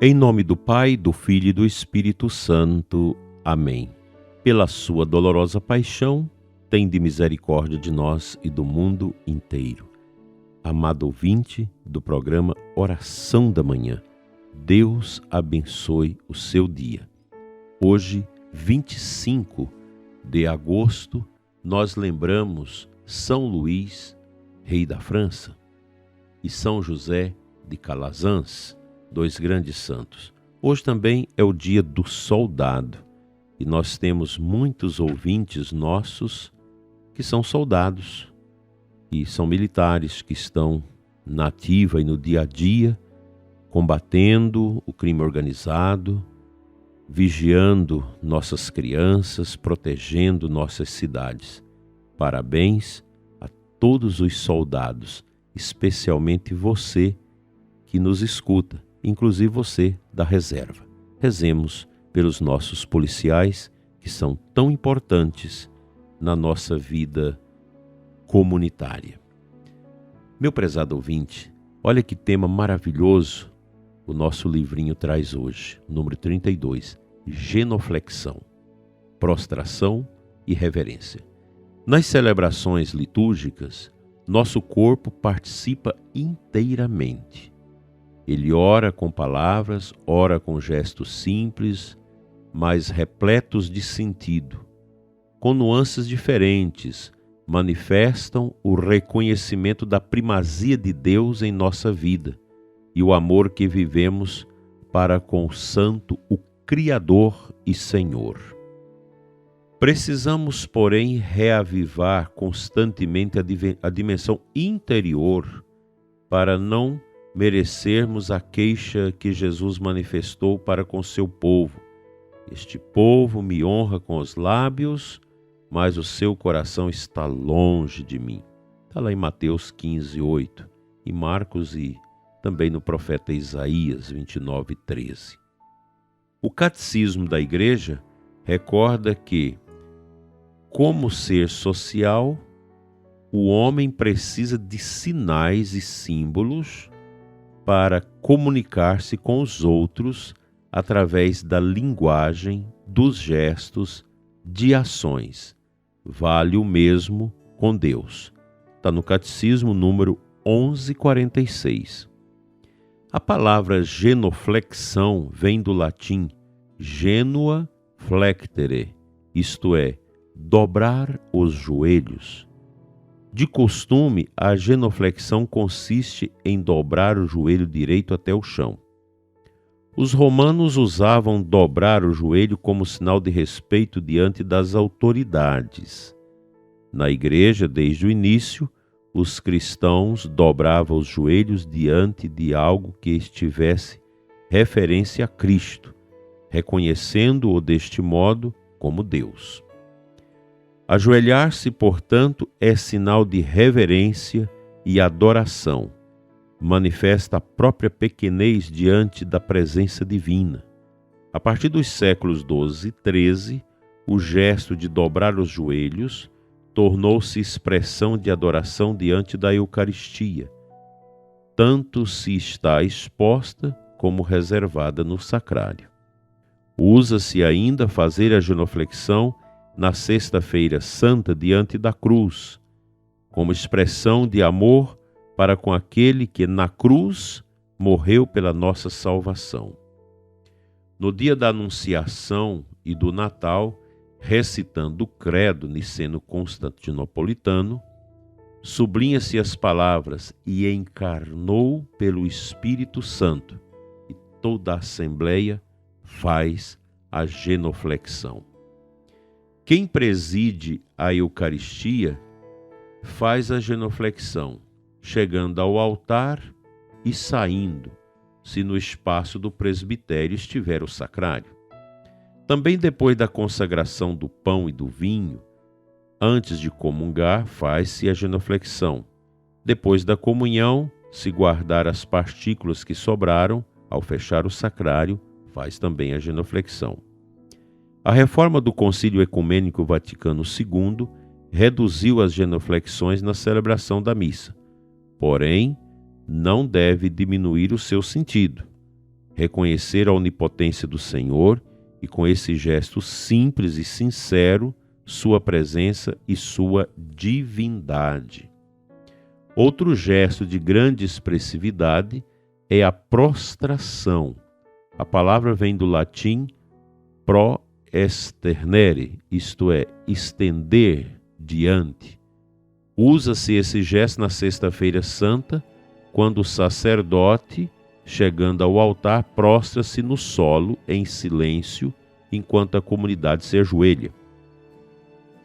Em nome do Pai, do Filho e do Espírito Santo. Amém. Pela sua dolorosa paixão, tende misericórdia de nós e do mundo inteiro. Amado ouvinte do programa Oração da Manhã, Deus abençoe o seu dia. Hoje, 25 de agosto, nós lembramos São Luís, rei da França, e São José de Calazans, dois grandes santos. Hoje também é o dia do soldado e nós temos muitos ouvintes nossos que são soldados e são militares que estão na ativa e no dia a dia, combatendo o crime organizado, vigiando nossas crianças, protegendo nossas cidades. Parabéns a todos os soldados, especialmente você que nos escuta, inclusive você da reserva. Rezemos pelos nossos policiais que são tão importantes na nossa vida comunitária. Meu prezado ouvinte, olha que tema maravilhoso o nosso livrinho traz hoje, número 32, genuflexão, prostração e reverência. Nas celebrações litúrgicas, nosso corpo participa inteiramente. Ele ora com palavras, ora com gestos simples, mas repletos de sentido. Com nuances diferentes, manifestam o reconhecimento da primazia de Deus em nossa vida e o amor que vivemos para com o Santo, o Criador e Senhor. Precisamos, porém, reavivar constantemente a dimensão interior para não merecermos a queixa que Jesus manifestou para com seu povo. Este povo me honra com os lábios, mas o seu coração está longe de mim. Está lá em Mateus 15:8, em Marcos e também no profeta Isaías 29:13. O Catecismo da Igreja recorda que, como ser social, o homem precisa de sinais e símbolos para comunicar-se com os outros através da linguagem, dos gestos, de ações. Vale o mesmo com Deus. Está no Catecismo número 1146. A palavra genuflexão vem do latim genua flectere, isto é, dobrar os joelhos. De costume, a genuflexão consiste em dobrar o joelho direito até o chão. Os romanos usavam dobrar o joelho como sinal de respeito diante das autoridades. Na igreja, desde o início, os cristãos dobravam os joelhos diante de algo que estivesse referência a Cristo, reconhecendo-o deste modo como Deus. Ajoelhar-se, portanto, é sinal de reverência e adoração. Manifesta a própria pequenez diante da presença divina. A partir dos séculos XII e XIII, o gesto de dobrar os joelhos tornou-se expressão de adoração diante da Eucaristia. Tanto se está exposta como reservada no sacrário. Usa-se ainda fazer a genuflexão na Sexta-feira Santa diante da cruz, como expressão de amor para com aquele que na cruz morreu pela nossa salvação. No dia da Anunciação e do Natal, recitando o credo niceno-constantinopolitano, sublinha-se as palavras "e encarnou pelo Espírito Santo", e toda a Assembleia faz a genuflexão. Quem preside a Eucaristia faz a genuflexão, chegando ao altar e saindo, se no espaço do presbitério estiver o sacrário. Também depois da consagração do pão e do vinho, antes de comungar, faz-se a genuflexão. Depois da comunhão, se guardar as partículas que sobraram, ao fechar o sacrário, faz também a genuflexão. A reforma do Concílio Ecumênico Vaticano II reduziu as genuflexões na celebração da missa, porém, não deve diminuir o seu sentido. reconhecer a onipotência do Senhor e, com esse gesto simples e sincero, sua presença e sua divindade. Outro gesto de grande expressividade é a prostração. A palavra vem do latim pro esternere, isto é, estender diante. Usa-se esse gesto na Sexta-feira Santa, quando o sacerdote, chegando ao altar, prostra-se no solo em silêncio, enquanto a comunidade se ajoelha.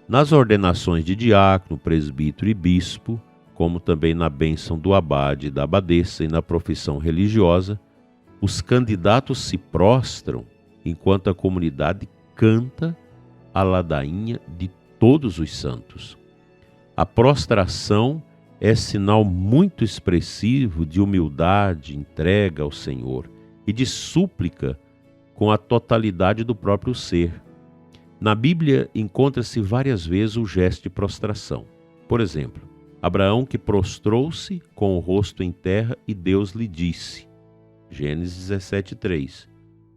Nas ordenações de diácono, presbítero e bispo, como também na bênção do abade e da abadesa e na profissão religiosa, os candidatos se prostram enquanto a comunidade canta a ladainha de todos os santos. A prostração é sinal muito expressivo de humildade, entrega ao Senhor e de súplica com a totalidade do próprio ser. Na Bíblia encontra-se várias vezes o gesto de prostração. Por exemplo, Abraão que prostrou-se com o rosto em terra e Deus lhe disse. Gênesis 17:3.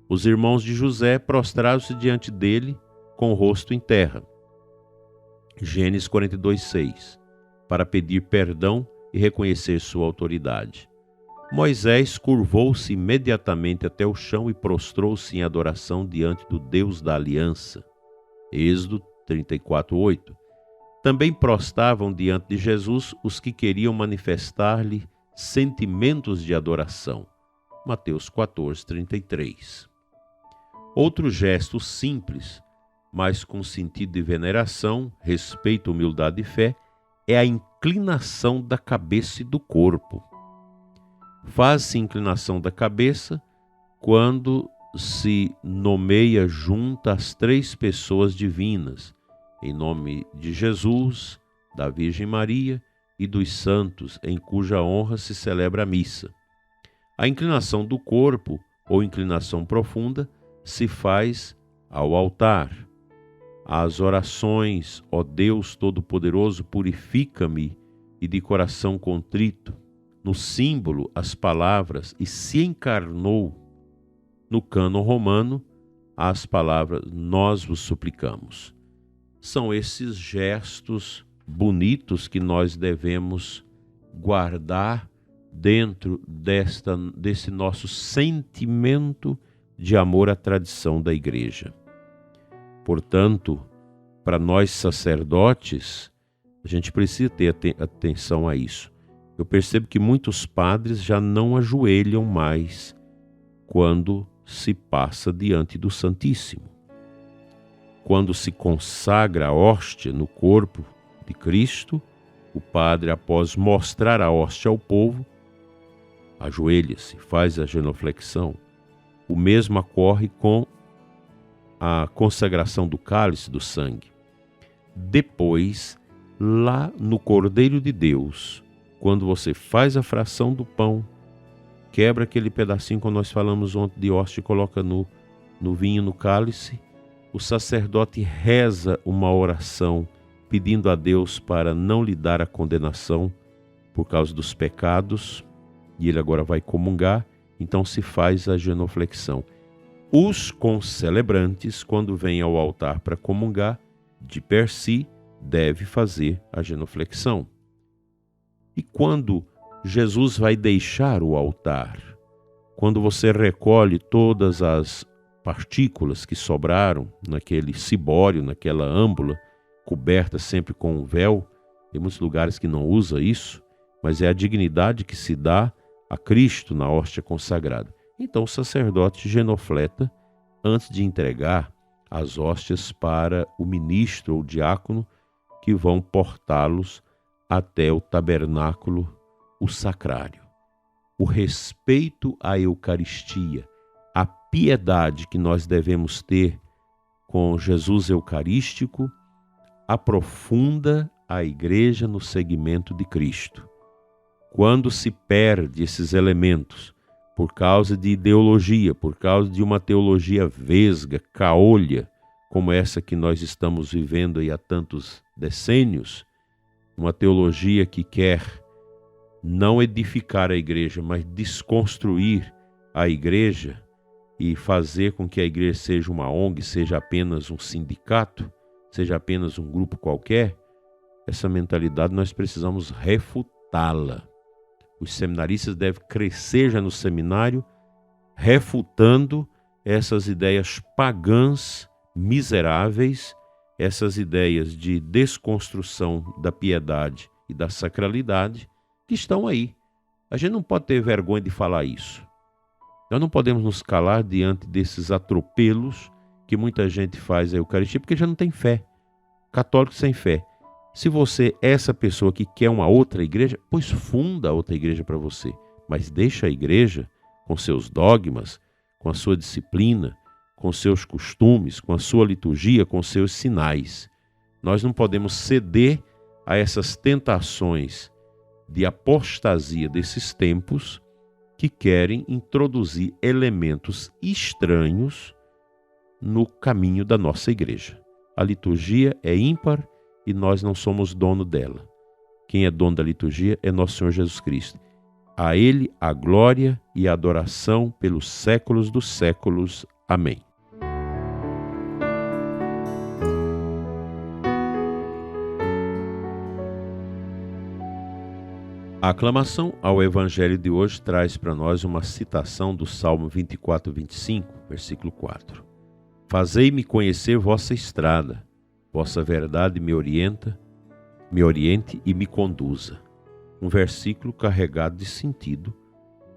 Os irmãos de José prostraram-se diante dele com o rosto em terra. Gênesis 42:6. Para pedir perdão e reconhecer sua autoridade. Moisés curvou-se imediatamente até o chão e prostrou-se em adoração diante do Deus da aliança. Êxodo 34:8. Também prostravam diante de Jesus os que queriam manifestar-lhe sentimentos de adoração. Mateus 14:33. Outro gesto simples, mas com sentido de veneração, respeito, humildade e fé, é a inclinação da cabeça e do corpo. Faz-se inclinação da cabeça quando se nomeia junto às três pessoas divinas, em nome de Jesus, da Virgem Maria e dos santos, em cuja honra se celebra a missa. A inclinação do corpo, ou inclinação profunda, se faz ao altar. As orações, ó Deus Todo-Poderoso, purifica-me e de coração contrito. No símbolo, as palavras, e se encarnou. No cânon romano, as palavras, nós vos suplicamos. São esses gestos bonitos que nós devemos guardar dentro desse nosso sentimento de amor à tradição da Igreja. Portanto, para nós sacerdotes, a gente precisa ter atenção a isso. Eu percebo que muitos padres já não ajoelham mais quando se passa diante do Santíssimo. Quando se consagra a hóstia no corpo de Cristo, o padre, após mostrar a hóstia ao povo, ajoelha-se, faz a genuflexão. O mesmo ocorre com a consagração do cálice do sangue. Depois, lá no Cordeiro de Deus, quando você faz a fração do pão, quebra aquele pedacinho que nós falamos ontem de hóstia e coloca no vinho, no cálice, o sacerdote reza uma oração pedindo a Deus para não lhe dar a condenação por causa dos pecados, e ele agora vai comungar, então se faz a genuflexão. Os concelebrantes, quando vêm ao altar para comungar, de per si, deve fazer a genuflexão. E quando Jesus vai deixar o altar, quando você recolhe todas as partículas que sobraram naquele cibório, naquela âmbula, coberta sempre com um véu, tem muitos lugares que não usa isso, mas é a dignidade que se dá a Cristo na hóstia consagrada. Então o sacerdote genufleta antes de entregar as hóstias para o ministro ou diácono que vão portá-los até o tabernáculo, o sacrário. O respeito à Eucaristia, a piedade que nós devemos ter com Jesus Eucarístico, aprofunda a Igreja no seguimento de Cristo. Quando se perde esses elementos por causa de ideologia, por causa de uma teologia vesga, caolha, como essa que nós estamos vivendo aí há tantos decênios, uma teologia que quer não edificar a Igreja, mas desconstruir a Igreja, e fazer com que a igreja seja uma ONG, seja apenas um sindicato, seja apenas um grupo qualquer, essa mentalidade nós precisamos refutá-la. Os seminaristas devem crescer já no seminário, refutando essas ideias pagãs, miseráveis, essas ideias de desconstrução da piedade e da sacralidade que estão aí. A gente não pode ter vergonha de falar isso. Nós não podemos nos calar diante desses atropelos que muita gente faz à Eucaristia, porque já não tem fé. Católico sem fé. Se você é essa pessoa que quer uma outra igreja, pois funda outra igreja para você. Mas deixa a igreja com seus dogmas, com a sua disciplina, com seus costumes, com a sua liturgia, com seus sinais. Nós não podemos ceder a essas tentações de apostasia desses tempos que querem introduzir elementos estranhos no caminho da nossa igreja. A liturgia é ímpar e nós não somos dono dela. Quem é dono da liturgia é nosso Senhor Jesus Cristo. A Ele a glória e a adoração pelos séculos dos séculos. Amém. A aclamação ao Evangelho de hoje traz para nós uma citação do Salmo 24, 25, versículo 4. Fazei-me conhecer vossa estrada, vossa verdade me oriente e me conduza. Um versículo carregado de sentido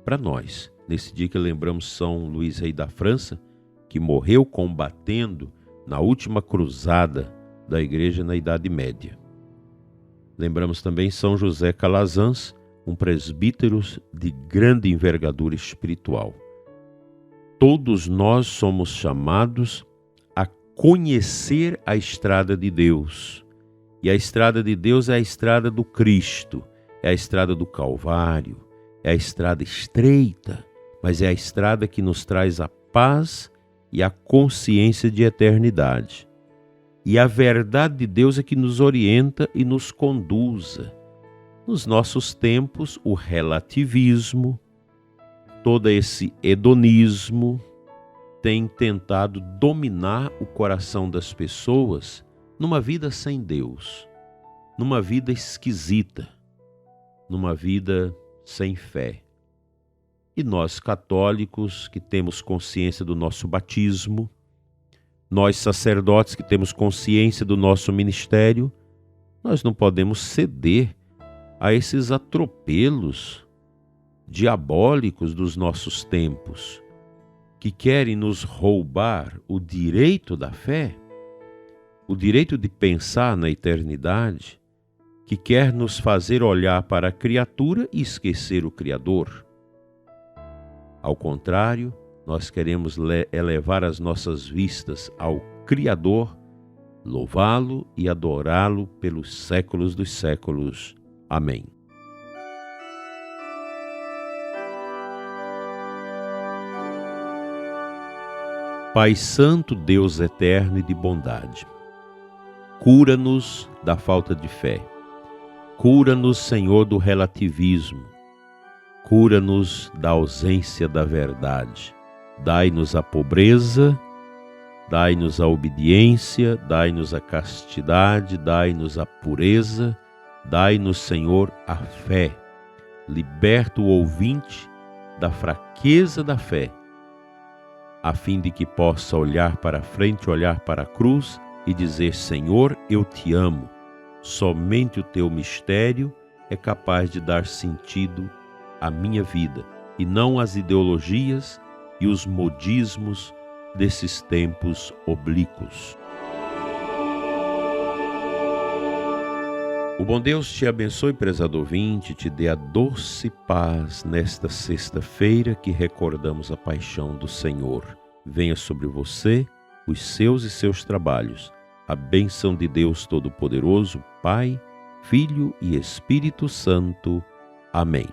para nós. Nesse dia que lembramos São Luís Rei da França, que morreu combatendo na última cruzada da igreja na Idade Média. Lembramos também São José Calazans, um presbítero de grande envergadura espiritual. Todos nós somos chamados a conhecer a estrada de Deus. E a estrada de Deus é a estrada do Cristo, é a estrada do Calvário, é a estrada estreita, mas é a estrada que nos traz a paz e a consciência de eternidade. E a verdade de Deus é que nos orienta e nos conduza. Nos nossos tempos, o relativismo, todo esse hedonismo tem tentado dominar o coração das pessoas numa vida sem Deus, numa vida esquisita, numa vida sem fé. E nós católicos que temos consciência do nosso batismo, nós sacerdotes que temos consciência do nosso ministério, nós não podemos ceder a esses atropelos diabólicos dos nossos tempos, que querem nos roubar o direito da fé, o direito de pensar na eternidade, que quer nos fazer olhar para a criatura e esquecer o Criador. Ao contrário, nós queremos elevar as nossas vistas ao Criador, louvá-lo e adorá-lo pelos séculos dos séculos. Amém. Pai Santo, Deus eterno e de bondade, cura-nos da falta de fé, cura-nos, Senhor, do relativismo, cura-nos da ausência da verdade, dai-nos a pobreza, dai-nos a obediência, dai-nos a castidade, dai-nos a pureza, dai-nos, Senhor, a fé. Liberta o ouvinte da fraqueza da fé, a fim de que possa olhar para frente, olhar para a cruz e dizer: Senhor, eu te amo. Somente o teu mistério é capaz de dar sentido à minha vida, e não as ideologias e os modismos desses tempos oblíquos. O bom Deus te abençoe, prezado ouvinte, te dê a doce paz nesta sexta-feira que recordamos a paixão do Senhor. Venha sobre você, os seus e seus trabalhos, a bênção de Deus Todo-Poderoso, Pai, Filho e Espírito Santo. Amém.